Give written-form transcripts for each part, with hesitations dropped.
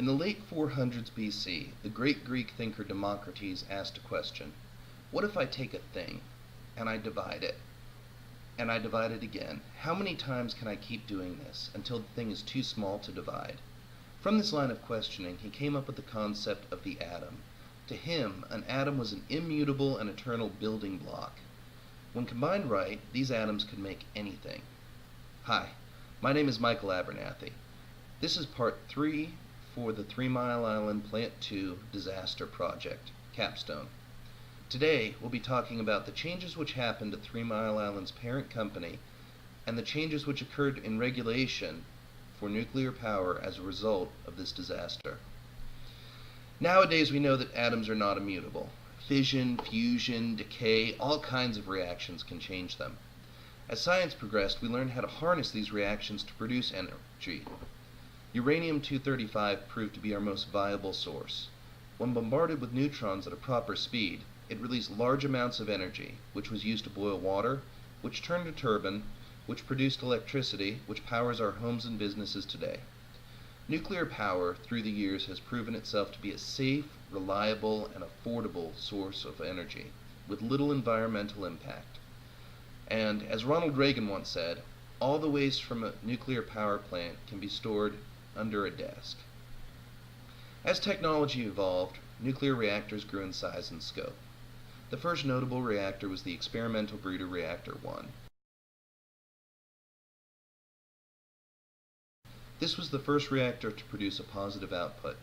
In the late 400s BC, the great Greek thinker Democritus asked a question. What if I take a thing, and I divide it, and I divide it again? How many times can I keep doing this until the thing is too small to divide? From this line of questioning, he came up with the concept of the atom. To him, an atom was an immutable and eternal building block. When combined right, these atoms could make anything. Hi, my name is Michael Abernathy. This is part 3 for the 3 Mile Island Plant 2 Disaster Project, Capstone. Today, we'll be talking about the changes which happened at 3 Mile Island's parent company and the changes which occurred in regulation for nuclear power as a result of this disaster. Nowadays, we know that atoms are not immutable. Fission, fusion, decay, all kinds of reactions can change them. As science progressed, we learned how to harness these reactions to produce energy. Uranium-235 proved to be our most viable source. When bombarded with neutrons at a proper speed, it released large amounts of energy, which was used to boil water, which turned a turbine, which produced electricity, which powers our homes and businesses today. Nuclear power, through the years, has proven itself to be a safe, reliable, and affordable source of energy, with little environmental impact. And, as Ronald Reagan once said, all the waste from a nuclear power plant can be stored under a desk. As technology evolved, nuclear reactors grew in size and scope. The first notable reactor was the Experimental Breeder Reactor 1. This was the first reactor to produce a positive output.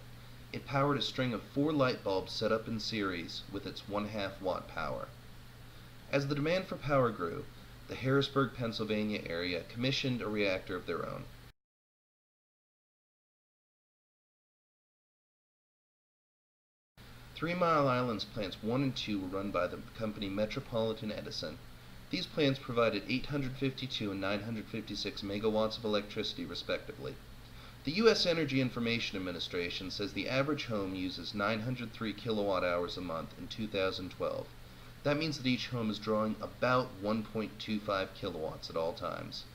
It powered a string of 4 light bulbs set up in series with its 1/2 watt power. As the demand for power grew, the Harrisburg, Pennsylvania area commissioned a reactor of their own. Three Mile Island's plants 1 and 2 were run by the company Metropolitan Edison. These plants provided 852 and 956 megawatts of electricity respectively. The U.S. Energy Information Administration says the average home uses 903 kilowatt hours a month in 2012. That means that each home is drawing about 1.25 kilowatts at all times.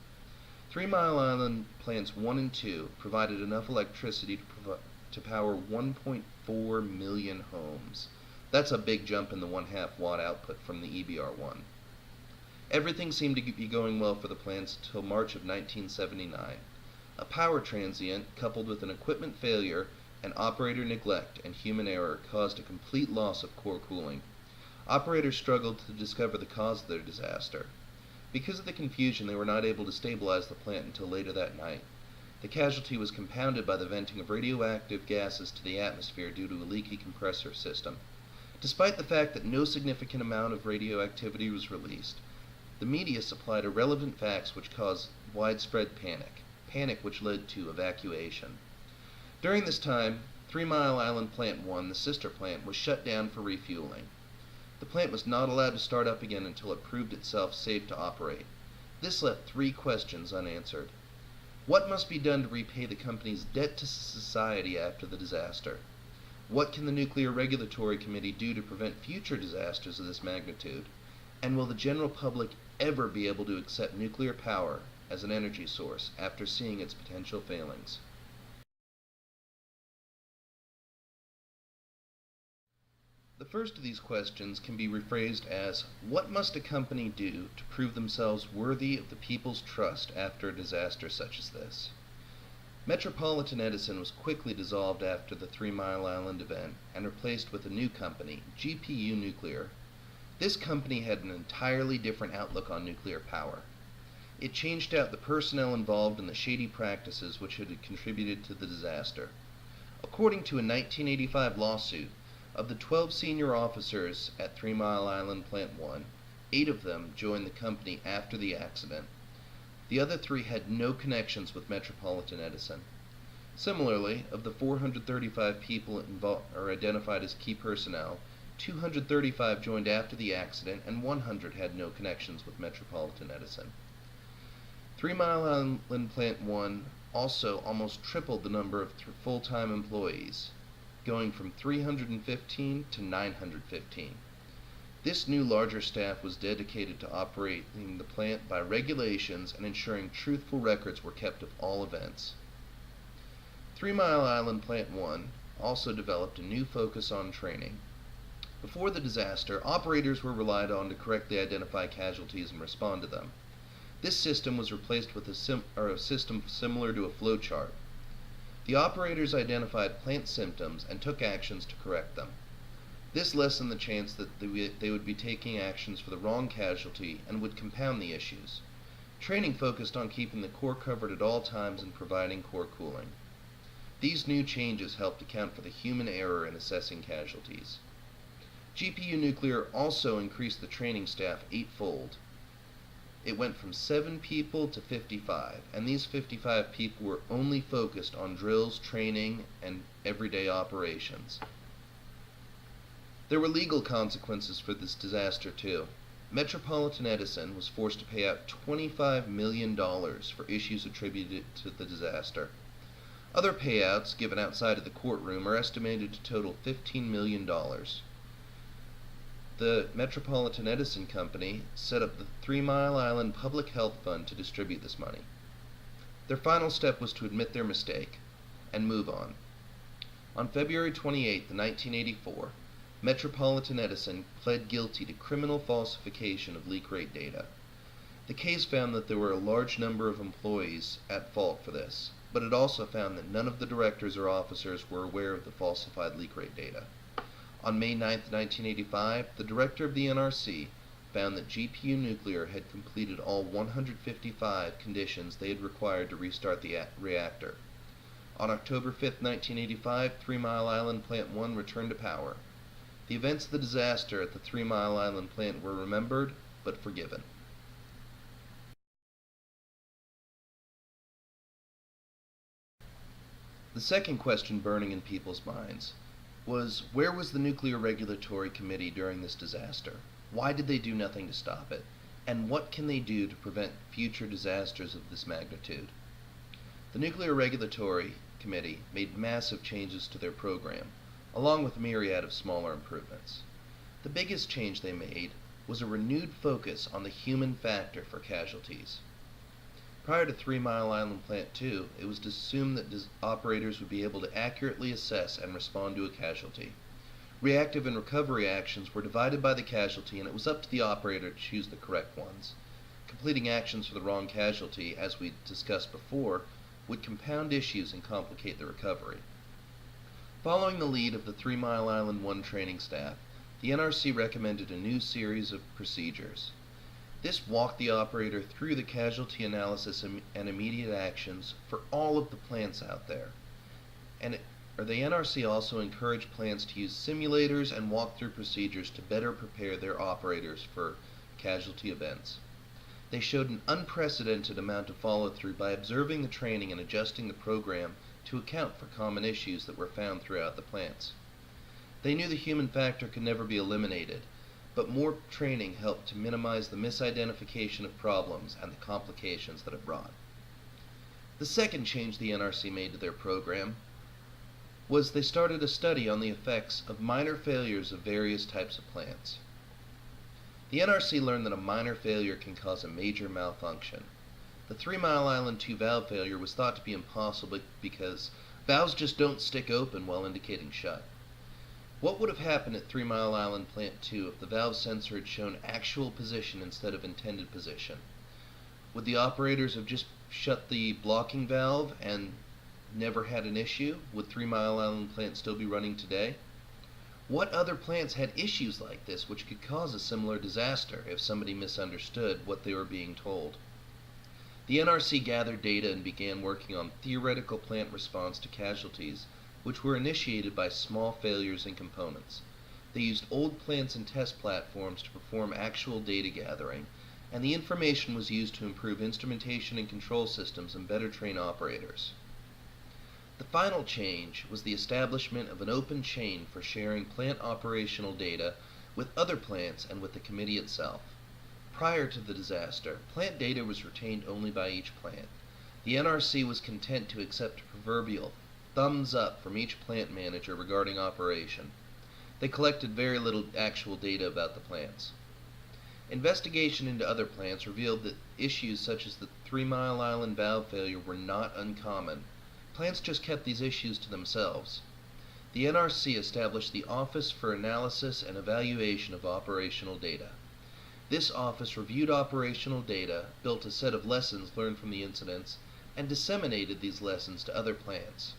3 Mile Island plants 1 and 2 provided enough electricity to power 1.4 million homes. That's a big jump in the 1/2 watt output from the EBR-1. Everything seemed to be going well for the plants until March of 1979. A power transient, coupled with an equipment failure and operator neglect and human error, caused a complete loss of core cooling. Operators struggled to discover the cause of their disaster. Because of the confusion, they were not able to stabilize the plant until later that night. The casualty was compounded by the venting of radioactive gases to the atmosphere due to a leaky compressor system. Despite the fact that no significant amount of radioactivity was released, the media supplied irrelevant facts which caused widespread panic which led to evacuation. During this time, 3 Mile Island Plant 1, the sister plant, was shut down for refueling. The plant was not allowed to start up again until it proved itself safe to operate. This left 3 questions unanswered. What must be done to repay the company's debt to society after the disaster? What can the Nuclear Regulatory Committee do to prevent future disasters of this magnitude? And will the general public ever be able to accept nuclear power as an energy source after seeing its potential failings? The first of these questions can be rephrased as, what must a company do to prove themselves worthy of the people's trust after a disaster such as this? Metropolitan Edison was quickly dissolved after the 3 Mile Island event and replaced with a new company, GPU Nuclear. This company had an entirely different outlook on nuclear power. It changed out the personnel involved in the shady practices which had contributed to the disaster. According to a 1985 lawsuit, of the 12 senior officers at 3 Mile Island Plant 1, 8 of them joined the company after the accident. The other 3 had no connections with Metropolitan Edison. Similarly, of the 435 people identified as key personnel, 235 joined after the accident and 100 had no connections with Metropolitan Edison. 3 Mile Island Plant 1 also almost tripled the number of full-time employees, going from 315 to 915. This new larger staff was dedicated to operating the plant by regulations and ensuring truthful records were kept of all events. Three Mile Island Plant 1 also developed a new focus on training. Before the disaster, operators were relied on to correctly identify casualties and respond to them. This system was replaced with a system similar to a flowchart. The operators identified plant symptoms and took actions to correct them. This lessened the chance that they would be taking actions for the wrong casualty and would compound the issues. Training focused on keeping the core covered at all times and providing core cooling. These new changes helped account for the human error in assessing casualties. GPU Nuclear also increased the training staff eightfold. It went from 7 people to 55, and these 55 people were only focused on drills, training, and everyday operations. There were legal consequences for this disaster too. Metropolitan Edison was forced to pay out $25 million for issues attributed to the disaster. Other payouts given outside of the courtroom are estimated to total $15 million. The Metropolitan Edison Company set up the 3 Mile Island Public Health Fund to distribute this money. Their final step was to admit their mistake and move on. On February 28, 1984, Metropolitan Edison pled guilty to criminal falsification of leak rate data. The case found that there were a large number of employees at fault for this, but it also found that none of the directors or officers were aware of the falsified leak rate data. On May 9, 1985, the director of the NRC found that GPU Nuclear had completed all 155 conditions they had required to restart the reactor. On October 5, 1985, 3 Mile Island Plant 1 returned to power. The events of the disaster at the 3 Mile Island plant were remembered, but forgiven. The second question burning in people's minds was, where was the Nuclear Regulatory Committee during this disaster? Why did they do nothing to stop it? And what can they do to prevent future disasters of this magnitude? The Nuclear Regulatory Committee made massive changes to their program, along with a myriad of smaller improvements. The biggest change they made was a renewed focus on the human factor for casualties. Prior to 3 Mile Island Plant 2, it was assumed that operators would be able to accurately assess and respond to a casualty. Reactive and recovery actions were divided by the casualty, and it was up to the operator to choose the correct ones. Completing actions for the wrong casualty, as we discussed before, would compound issues and complicate the recovery. Following the lead of the 3 Mile Island 1 training staff, the NRC recommended a new series of procedures. This walked the operator through the casualty analysis and immediate actions for all of the plants out there. The NRC also encouraged plants to use simulators and walk-through procedures to better prepare their operators for casualty events. They showed an unprecedented amount of follow-through by observing the training and adjusting the program to account for common issues that were found throughout the plants. They knew the human factor could never be eliminated, but more training helped to minimize the misidentification of problems and the complications that it brought. The second change the NRC made to their program was they started a study on the effects of minor failures of various types of plants. The NRC learned that a minor failure can cause a major malfunction. The 3 Mile Island 2 valve failure was thought to be impossible because valves just don't stick open while indicating shut. What would have happened at 3 Mile Island Plant 2 if the valve sensor had shown actual position instead of intended position? Would the operators have just shut the blocking valve and never had an issue? Would 3 Mile Island Plant still be running today? What other plants had issues like this which could cause a similar disaster if somebody misunderstood what they were being told? The NRC gathered data and began working on theoretical plant response to casualties, which were initiated by small failures in components. They used old plants and test platforms to perform actual data gathering, and the information was used to improve instrumentation and control systems and better train operators. The final change was the establishment of an open chain for sharing plant operational data with other plants and with the committee itself. Prior to the disaster, plant data was retained only by each plant. The NRC was content to accept a proverbial thumbs up from each plant manager regarding operation. They collected very little actual data about the plants. Investigation into other plants revealed that issues such as the 3 Mile Island valve failure were not uncommon. Plants just kept these issues to themselves. The NRC established the Office for Analysis and Evaluation of Operational Data. This office reviewed operational data, built a set of lessons learned from the incidents, and disseminated these lessons to other plants.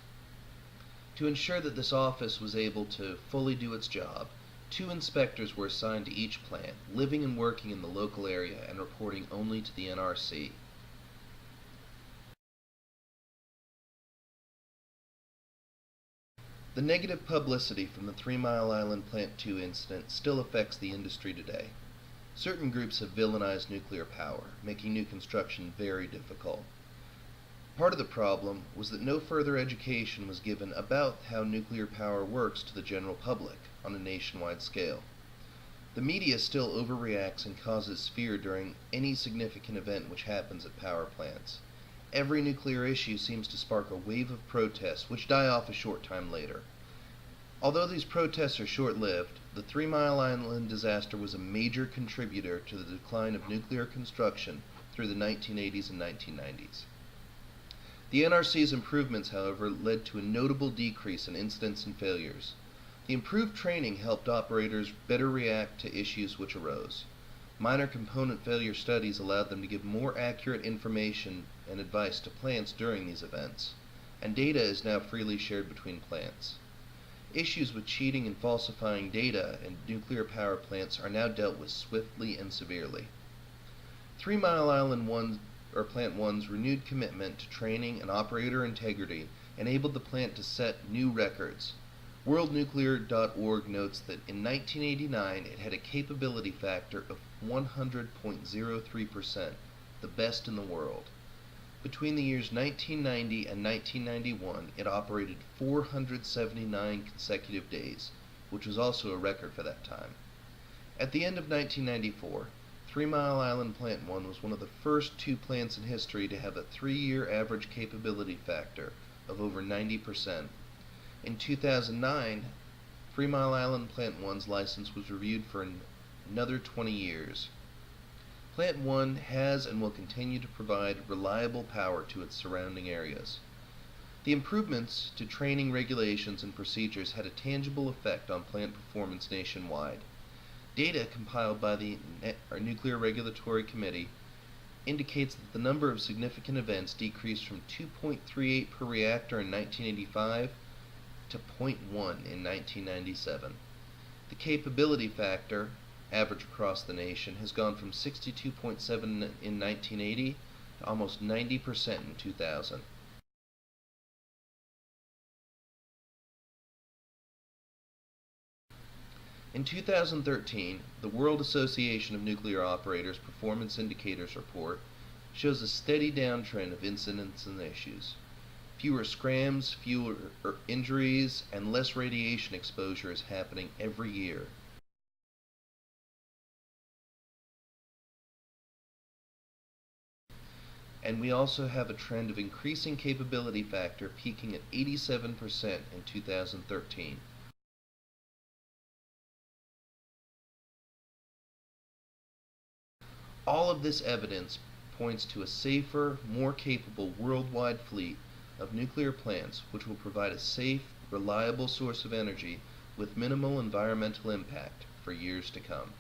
To ensure that this office was able to fully do its job, 2 inspectors were assigned to each plant, living and working in the local area and reporting only to the NRC. The negative publicity from the 3 Mile Island Plant 2 incident still affects the industry today. Certain groups have villainized nuclear power, making new construction very difficult. Part of the problem was that no further education was given about how nuclear power works to the general public on a nationwide scale. The media still overreacts and causes fear during any significant event which happens at power plants. Every nuclear issue seems to spark a wave of protests which die off a short time later. Although these protests are short-lived, the 3 Mile Island disaster was a major contributor to the decline of nuclear construction through the 1980s and 1990s. The NRC's improvements, however, led to a notable decrease in incidents and failures. The improved training helped operators better react to issues which arose. Minor component failure studies allowed them to give more accurate information and advice to plants during these events, and data is now freely shared between plants. Issues with cheating and falsifying data in nuclear power plants are now dealt with swiftly and severely. 3 Mile Island Plant 1's renewed commitment to training and operator integrity enabled the plant to set new records. WorldNuclear.org notes that in 1989 it had a capability factor of 100.03%, the best in the world. Between the years 1990 and 1991, it operated 479 consecutive days, which was also a record for that time. At the end of 1994, 3 Mile Island Plant 1 was one of the first 2 plants in history to have a 3-year average capability factor of over 90%. In 2009, 3 Mile Island Plant 1's license was reviewed for another 20 years. Plant 1 has and will continue to provide reliable power to its surrounding areas. The improvements to training regulations and procedures had a tangible effect on plant performance nationwide. Data compiled by the Nuclear Regulatory Committee indicates that the number of significant events decreased from 2.38 per reactor in 1985 to 0.1 in 1997. The capability factor, average across the nation, has gone from 62.7 in 1980 to almost 90% in 2000. In 2013, the World Association of Nuclear Operators Performance Indicators report shows a steady downtrend of incidents and issues. Fewer scrams, fewer injuries, and less radiation exposure is happening every year. And we also have a trend of increasing capability factor peaking at 87% in 2013. All of this evidence points to a safer, more capable worldwide fleet of nuclear plants which will provide a safe, reliable source of energy with minimal environmental impact for years to come.